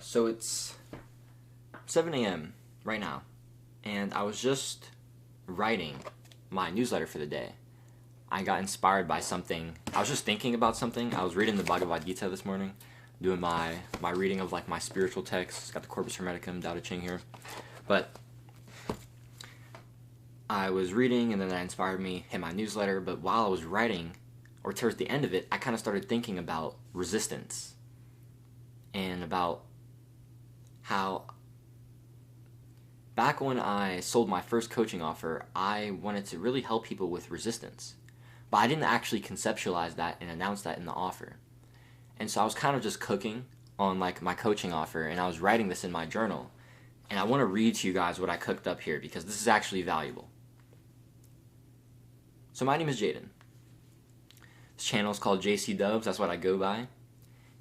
So it's 7 a.m. right now, and I was just writing my newsletter for the day. I got inspired by something. I was just thinking about something. I was reading the Bhagavad Gita this morning, doing my reading of like my spiritual texts. Got the Corpus Hermeticum, Tao Te Ching here. But I was reading, and then that inspired me, hit my newsletter. But while I was writing, or towards the end of it, I kind of started thinking about resistance and about how back when I sold my first coaching offer, I wanted to really help people with resistance. But I didn't actually conceptualize that and announce that in the offer. And so I was kind of just cooking on like my coaching offer, and I was writing this in my journal. And I want to read to you guys what I cooked up here because this is actually valuable. So my name is Jaden. This channel is called JC Dubs, that's what I go by.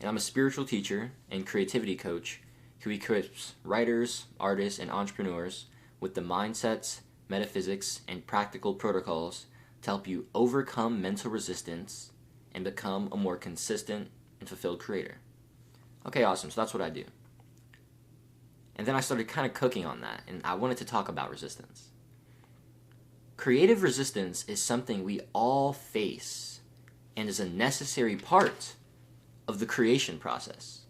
And I'm a spiritual teacher and creativity coach who equips writers, artists, and entrepreneurs with the mindsets, metaphysics, and practical protocols to help you overcome mental resistance and become a more consistent and fulfilled creator. Okay, awesome. So that's what I do. And then I started kind of cooking on that, and I wanted to talk about resistance. Creative resistance is something we all face and is a necessary part of the creation process.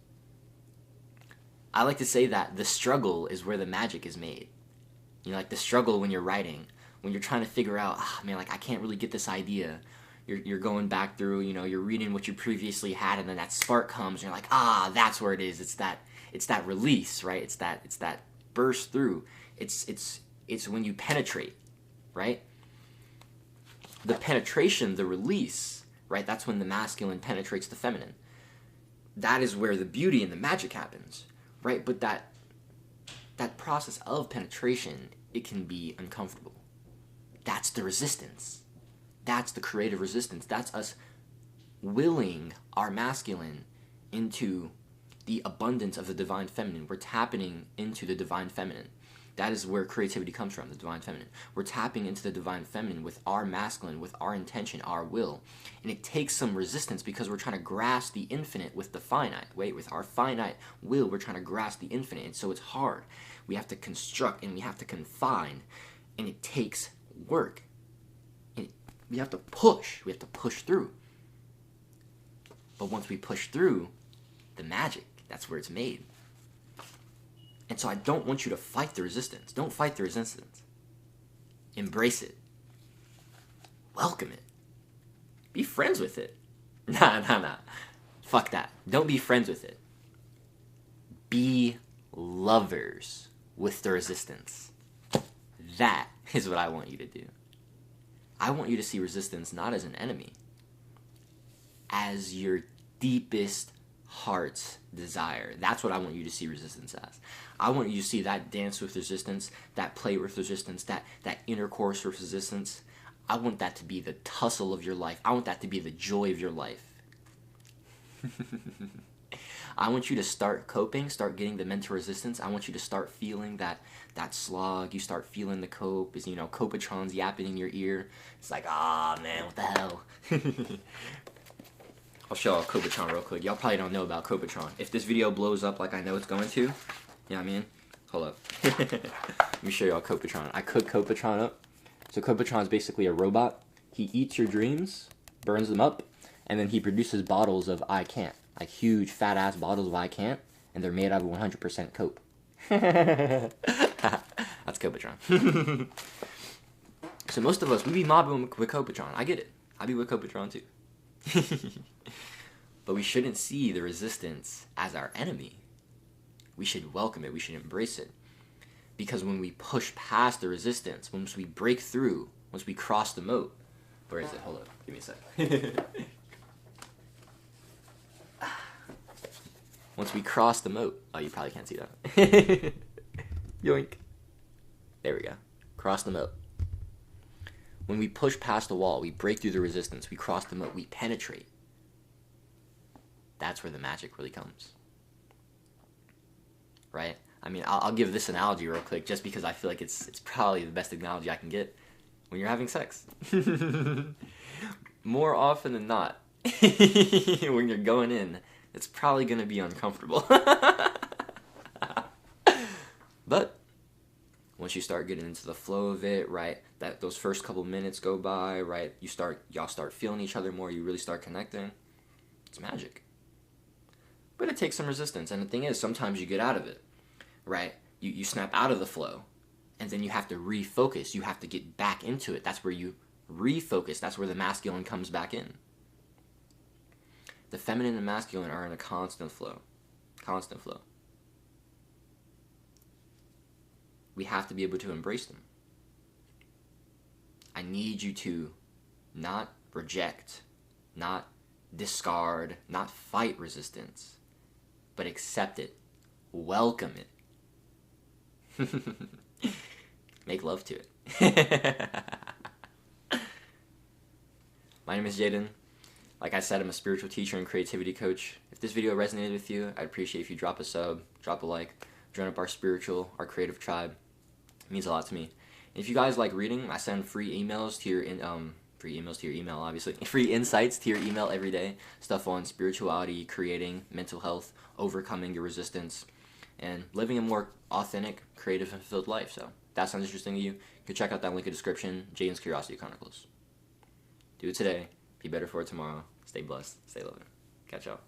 I like to say that the struggle is where the magic is made. You know, like the struggle when you're writing, when you're trying to figure out, I can't really get this idea. You're going back through, you're reading what you previously had, and then that spark comes, and you're like, that's where it is. It's that release, right? It's that burst through. It's when you penetrate, right? The penetration, the release, right? That's when the masculine penetrates the feminine. That is where the beauty and the magic happens, right? But that process of penetration, it can be uncomfortable. That's the resistance. That's the creative resistance. That's us willing our masculine into the abundance of the divine feminine. We're tapping into the divine feminine. That is where creativity comes from, the divine feminine. We're tapping into the divine feminine with our masculine, with our intention, our will. And it takes some resistance because we're trying to grasp the infinite with the finite. With our finite will, we're trying to grasp the infinite. And so it's hard. We have to construct and we have to confine. And it takes work. And we have to push. We have to push through. But once we push through, the magic, that's where it's made. And so I don't want you to fight the resistance. Don't fight the resistance. Embrace it. Welcome it. Be friends with it. Nah. Fuck that. Don't be friends with it. Be lovers with the resistance. That is what I want you to do. I want you to see resistance not as an enemy, as your deepest heart's desire. That's what I want you to see resistance as. I want you to see that dance with resistance, that play with resistance, that intercourse with resistance. I want that to be the tussle of your life. I want that to be the joy of your life. I want you to start coping, start getting the mental resistance. I want you to start feeling that slog. You start feeling the cope. Is Copatron's yapping in your ear. It's like, man, what the hell? I'll show y'all Copatron real quick. Y'all probably don't know about Copatron. If this video blows up like I know it's going to, you know what I mean? Hold up. Let me show y'all Copatron. I cook Copatron up. So Copatron is basically a robot. He eats your dreams, burns them up, and then he produces bottles of I Can't. Like huge fat-ass bottles of I Can't, and they're made out of 100% cope. That's Copatron. So most of us, we be mobbing with Copatron. I get it. I be with Copatron too. But we shouldn't see the resistance as our enemy. We should welcome it. We should embrace it. Because when we push past the resistance, once we break through, once we cross the moat, where is it? Hold up. Give me a sec. Once we cross the moat, you probably can't see that. Yoink. There we go. Cross the moat. When we push past the wall, we break through the resistance, we cross the moat, we penetrate. That's where the magic really comes. Right? I'll give this analogy real quick just because I feel like it's probably the best analogy I can get. When you're having sex. More often than not, when you're going in, it's probably going to be uncomfortable. once you start getting into the flow of it, right, that those first couple minutes go by, right, y'all start feeling each other more, you really start connecting. It's magic. But it takes some resistance, and the thing is, sometimes you get out of it, right? You snap out of the flow, and then you have to refocus. You have to get back into it. That's where you refocus. That's where the masculine comes back in. The feminine and masculine are in a constant flow. Constant flow. We have to be able to embrace them. I need you to not reject, not discard, not fight resistance, but accept it. Welcome it. Make love to it. My name is Jaden. Like I said, I'm a spiritual teacher and creativity coach. If this video resonated with you, I'd appreciate if you drop a sub, drop a like, join up our spiritual, our creative tribe. It means a lot to me. And if you guys like reading, I send free emails to your free emails to your email, obviously. Free insights to your email every day. Stuff on spirituality, creating, mental health, overcoming your resistance, and living a more authentic, creative, and fulfilled life. So if that sounds interesting to you, you can check out that link in the description, Jaden's Curiosity Chronicles. Do it today. Be better for it tomorrow. Stay blessed. Stay loving. Catch y'all.